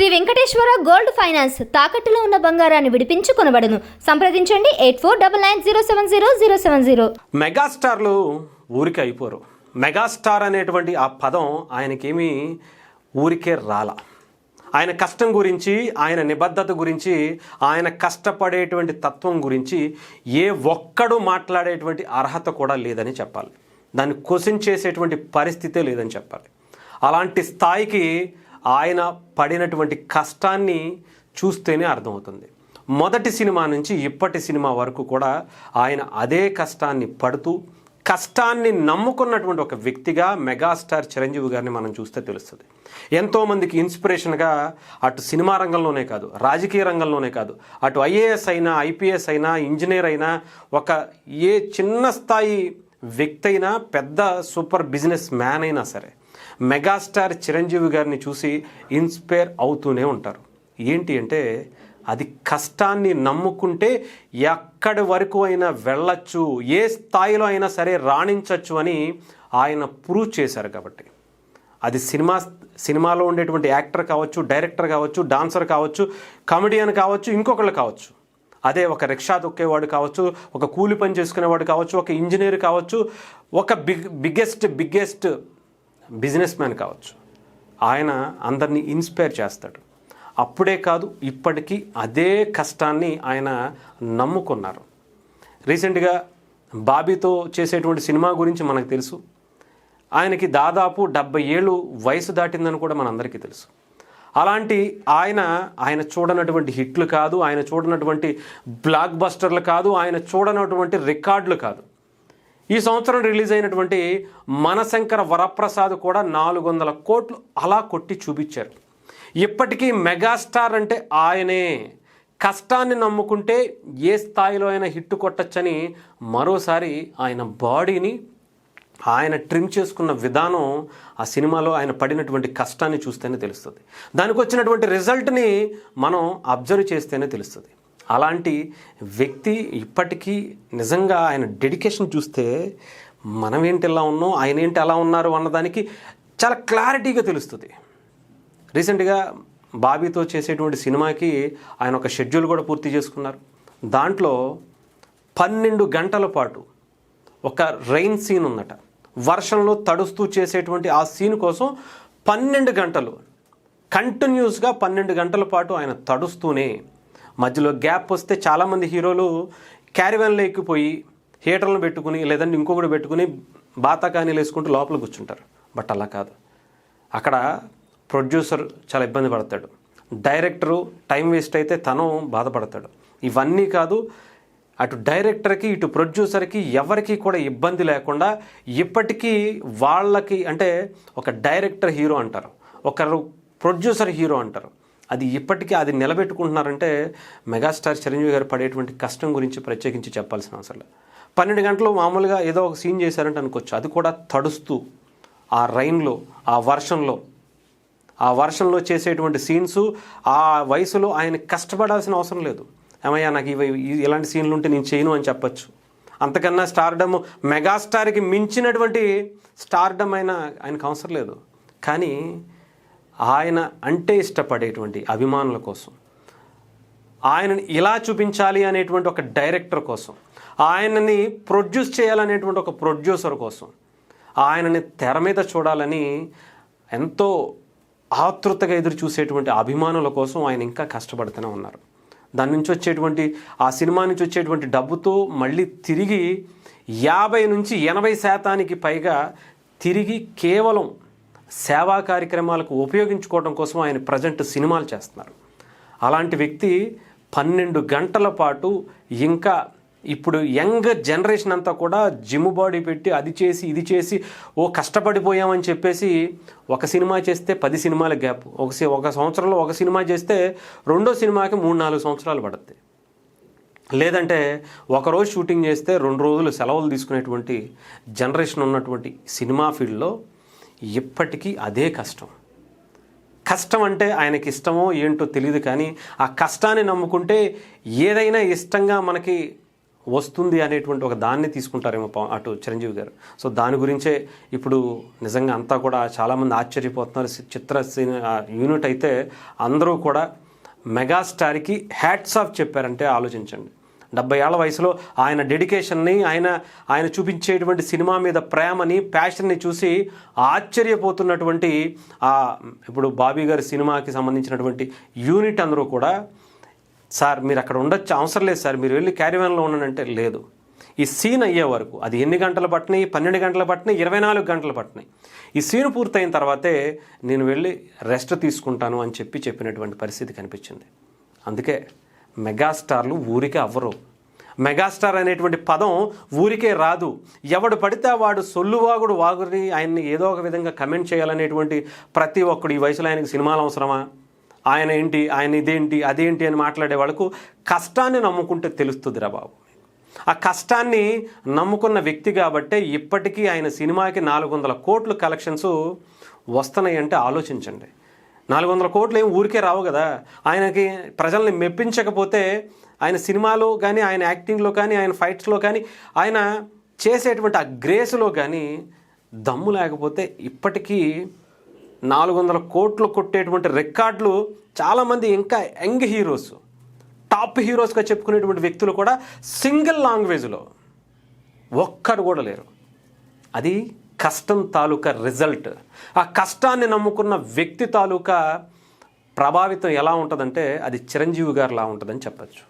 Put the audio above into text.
Shri Venkateswara gold finance తాకట్టులో ఉన్న బంగారాన్ని విడిపించి కొనబడును. సంప్రదించండి 8499070070. మెగాస్టార్లు ఊరికే అయిపోరు. మెగాస్టార్ అనేటువంటి ఆ పదం ఆయనకేమీ ఊరికే రాల. ఆయన కష్టం గురించి, ఆయన నిబద్ధత గురించి, ఆయన కష్టపడేటువంటి తత్వం గురించి ఏ ఒక్కడు మాట్లాడేటువంటి అర్హత కూడా లేదని చెప్పాలి. దాన్ని క్వశ్చన్ చేసేటువంటి పరిస్థితే లేదని చెప్పాలి. అలాంటి స్థాయికి ఆయన పడినటువంటి కష్టాన్ని చూస్తేనే అర్థమవుతుంది. మొదటి సినిమా నుంచి ఇప్పటి సినిమా వరకు కూడా ఆయన అదే కష్టాన్ని పడుతూ కష్టాన్ని నమ్ముకున్నటువంటి ఒక వ్యక్తిగా మెగాస్టార్ చిరంజీవి గారిని మనం చూస్తే తెలుస్తుంది. ఎంతోమందికి ఇన్స్పిరేషన్గా అటు సినిమా రంగంలోనే కాదు, రాజకీయ రంగంలోనే కాదు, అటు ఐఏఎస్ అయినా, ఐపీఎస్ అయినా, ఇంజనీర్ అయినా, ఒక ఏ చిన్న స్థాయి వ్యక్తి అయినా, పెద్ద సూపర్ బిజినెస్ మ్యాన్ అయినా సరే మెగాస్టార్ చిరంజీవి గారిని చూసి ఇన్స్పైర్ అవుతూనే ఉంటారు. ఏంటి అంటే అది కష్టాన్ని నమ్ముకుంటే ఎక్కడి వరకు అయినా వెళ్ళచ్చు, ఏ స్థాయిలో అయినా సరే రాణించవచ్చు అని ఆయన ప్రూవ్ చేశారు. కాబట్టి అది సినిమాలో ఉండేటువంటి యాక్టర్ కావచ్చు, డైరెక్టర్ కావచ్చు, డాన్సర్ కావచ్చు, కామెడియన్ కావచ్చు, ఇంకొకళ్ళు కావచ్చు, అదే ఒక రిక్షా తొక్కేవాడు కావచ్చు, ఒక కూలి పని చేసుకునేవాడు కావచ్చు, ఒక ఇంజనీర్ కావచ్చు, ఒక బిగ్గెస్ట్ బిజినెస్ మ్యాన్ కావచ్చు, ఆయన అందరినీ ఇన్స్పైర్ చేస్తాడు. అప్పుడే కాదు, ఇప్పటికీ అదే కష్టాన్ని ఆయన నమ్ముకున్నారు. రీసెంట్గా బాబీతో చేసేటువంటి సినిమా గురించి మనకు తెలుసు. ఆయనకి దాదాపు 70 ఏళ్ళు వయసు దాటిందని కూడా మనందరికీ తెలుసు. అలాంటి ఆయన చూడనటువంటి హిట్లు కాదు, ఆయన చూడనటువంటి బ్లాక్ బస్టర్లు కాదు, ఆయన చూడనటువంటి రికార్డులు కాదు. ఈ సంవత్సరం రిలీజ్ అయినటువంటి మనశంకర వరప్రసాద్ కూడా 400 కోట్లు అలా కొట్టి చూపించారు. ఇప్పటికీ మెగాస్టార్ అంటే ఆయనే. కష్టాన్ని నమ్ముకుంటే ఏ స్థాయిలో అయినా హిట్ కొట్టచ్చని మరోసారి ఆయన బాడీని ఆయన ట్రిమ్ చేసుకున్న విధానం ఆ సినిమాలో ఆయన పడినటువంటి కష్టాన్ని చూస్తేనే తెలుస్తుంది. దానికి వచ్చినటువంటి రిజల్ట్ని మనం అబ్జర్వ్ చేస్తేనే తెలుస్తుంది. అలాంటి వ్యక్తి ఇప్పటికీ నిజంగా ఆయన డెడికేషన్ చూస్తే మనం ఏంటి ఎలా ఉన్నాం, ఆయన ఏంటి అలా ఉన్నారు అన్నదానికి చాలా క్లారిటీగా తెలుస్తుంది. రీసెంట్గా బాబీతో చేసేటువంటి సినిమాకి ఆయన ఒక షెడ్యూల్ కూడా పూర్తి చేసుకున్నారు. దాంట్లో 12 గంటల పాటు ఒక రెయిన్ సీన్ ఉందట. వర్షంలో తడుస్తూ చేసేటువంటి ఆ సీన్ కోసం 12 గంటలు కంటిన్యూస్గా 12 గంటల పాటు ఆయన తడుస్తూనే, మధ్యలో గ్యాప్ వస్తే చాలామంది హీరోలు క్యారివన్లో ఎక్కిపోయి హీటర్లను పెట్టుకుని లేదంటే ఇంకొకటి పెట్టుకుని బాతాకానీలు వేసుకుంటూ లోపల కూర్చుంటారు. బట్ అలా కాదు. అక్కడ ప్రొడ్యూసర్ చాలా ఇబ్బంది పడతాడు, డైరెక్టరు టైం వేస్ట్ అయితే తను బాధపడతాడు. ఇవన్నీ కాదు, అటు డైరెక్టర్కి ఇటు ప్రొడ్యూసర్కి ఎవరికి కూడా ఇబ్బంది లేకుండా ఇప్పటికీ వాళ్ళకి, అంటే ఒక డైరెక్టర్ హీరో అంటారు, ఒకరు ప్రొడ్యూసర్ హీరో అంటారు, అది ఇప్పటికీ అది నిలబెట్టుకుంటున్నారంటే మెగాస్టార్ చిరంజీవి గారు పడేటువంటి కష్టం గురించి ప్రత్యేకించి చెప్పాల్సిన అవసరం లేదు. 12 గంటలు మామూలుగా ఏదో ఒక సీన్ చేశారంటే అనుకోవచ్చు, అది కూడా తడుస్తూ ఆ రైన్లో, ఆ వర్షంలో చేసేటువంటి సీన్స్. ఆ వయసులో ఆయన కష్టపడాల్సిన అవసరం లేదు. ఏమయ్యా నాకు ఇలాంటి సీన్లు ఉంటే నేను చేయను అని చెప్పచ్చు. అంతకన్నా స్టార్డమ్, మెగాస్టార్కి మించినటువంటి స్టార్డమ్ ఆయనకు అవసరం లేదు. కానీ ఆయన అంటే ఇష్టపడేటువంటి అభిమానుల కోసం, ఆయనని ఇలా చూపించాలి అనేటువంటి ఒక డైరెక్టర్ కోసం, ఆయనని ప్రొడ్యూస్ చేయాలనేటువంటి ఒక ప్రొడ్యూసర్ కోసం, ఆయనని తెర మీద చూడాలని ఎంతో ఆతృతగా ఎదురు చూసేటువంటి అభిమానుల కోసం ఆయన ఇంకా కష్టపడుతూనే ఉన్నారు. దాని నుంచి వచ్చేటువంటి, ఆ సినిమా నుంచి వచ్చేటువంటి డబ్బుతో మళ్ళీ తిరిగి 50 నుంచి 80% పైగా తిరిగి కేవలం సేవా కార్యక్రమాలకు ఉపయోగించుకోవడం కోసం ఆయన ప్రజెంట్ సినిమాలు చేస్తున్నారు. అలాంటి వ్యక్తి 12 గంటల పాటు, ఇంకా ఇప్పుడు యంగ్ జనరేషన్ అంతా కూడా జిమ్ బాడీ పెట్టి అది చేసి ఇది చేసి కష్టపడిపోయామని చెప్పేసి ఒక సినిమా చేస్తే 10 సినిమాల గ్యాప్, ఒక సంవత్సరంలో ఒక సినిమా చేస్తే రెండో సినిమాకి 3-4 సంవత్సరాలు పడుతుంది. లేదంటే ఒకరోజు షూటింగ్ చేస్తే 2 రోజులు సెలవులు తీసుకునేటువంటి జనరేషన్ ఉన్నటువంటి సినిమా ఫీల్డ్లో ఇప్పటికీ అదే కష్టం. కష్టం అంటే ఆయనకి ఇష్టమో ఏంటో తెలియదు, కానీ ఆ కష్టాన్ని నమ్ముకుంటే ఏదైనా ఇష్టంగా మనకి వస్తుంది అనేటువంటి ఒక దాన్ని తీసుకుంటారేమో అటు చిరంజీవి గారు. సో దాని గురించే ఇప్పుడు నిజంగా అంతా కూడా చాలామంది ఆశ్చర్యపోతున్నారు. చిత్ర యూనిట్ అయితే అందరూ కూడా మెగాస్టార్కి హ్యాట్స్ ఆఫ్ చెప్పారంటే ఆలోచించండి. 70 ఏళ్ల వయసులో ఆయన డెడికేషన్ని, ఆయన చూపించేటువంటి సినిమా మీద ప్రేమని, ప్యాషన్ని చూసి ఆశ్చర్యపోతున్నటువంటి ఇప్పుడు బాబీ గారి సినిమాకి సంబంధించినటువంటి యూనిట్ అందరూ కూడా, సార్ మీరు అక్కడ ఉండొచ్చు, అవసరం లేదు సార్, మీరు వెళ్ళి క్యారీవాన్లో ఉన్నానంటే లేదు. ఈ సీన్ అయ్యే వరకు అది ఎన్ని గంటలు పట్టినాయి, 12 గంటలు పట్టినాయి, 24 గంటలు పట్టినాయి. ఈ సీన్ పూర్తయిన తర్వాతే నేను వెళ్ళి రెస్ట్ తీసుకుంటాను అని చెప్పినటువంటి పరిస్థితి కనిపించింది. అందుకే మెగాస్టార్లు ఊరికే అవ్వరు. మెగాస్టార్ అనేటువంటి పదం ఊరికే రాదు. ఎవడు పడితే వాడు సొల్లువాగుడు వాగుని ఆయన్ని ఏదో ఒక విధంగా కమెంట్ చేయాలనేటువంటి ప్రతి ఒక్కడు, ఈ వయసులో ఆయనకి సినిమాలు అవసరమా, ఆయన ఏంటి, ఆయన ఇదేంటి అదేంటి అని మాట్లాడే వాళ్ళకు కష్టాన్ని నమ్ముకుంటే తెలుస్తుందిరా బాబు. ఆ కష్టాన్ని నమ్ముకున్న వ్యక్తి కాబట్టే ఇప్పటికీ ఆయన సినిమాకి 400 కోట్లు కలెక్షన్స్ వస్తున్నాయి అంటే ఆలోచించండి. 400 కోట్లు ఏం ఊరికే రావు కదా. ఆయనకి ప్రజల్ని మెప్పించకపోతే ఆయన సినిమాలో కానీ, ఆయన యాక్టింగ్లో కానీ, ఆయన ఫైట్స్లో కానీ, ఆయన చేసేటువంటి ఆ గ్రేస్లో కానీ దమ్ము లేకపోతే ఇప్పటికీ 400 కోట్లు కొట్టేటువంటి రికార్డులు చాలామంది ఇంకా యంగ్ హీరోస్, టాప్ హీరోస్గా చెప్పుకునేటువంటి వ్యక్తులు కూడా సింగిల్ లాంగ్వేజ్లో ఒక్కరు కూడా లేరు. అది కష్టం తాలూకా రిజల్ట్. ఆ కష్టాన్ని నమ్ముకున్న వ్యక్తి తాలూకా ప్రభావితం ఎలా ఉంటుందంటే అది చిరంజీవి గారిలా ఉంటుందని చెప్పచ్చు.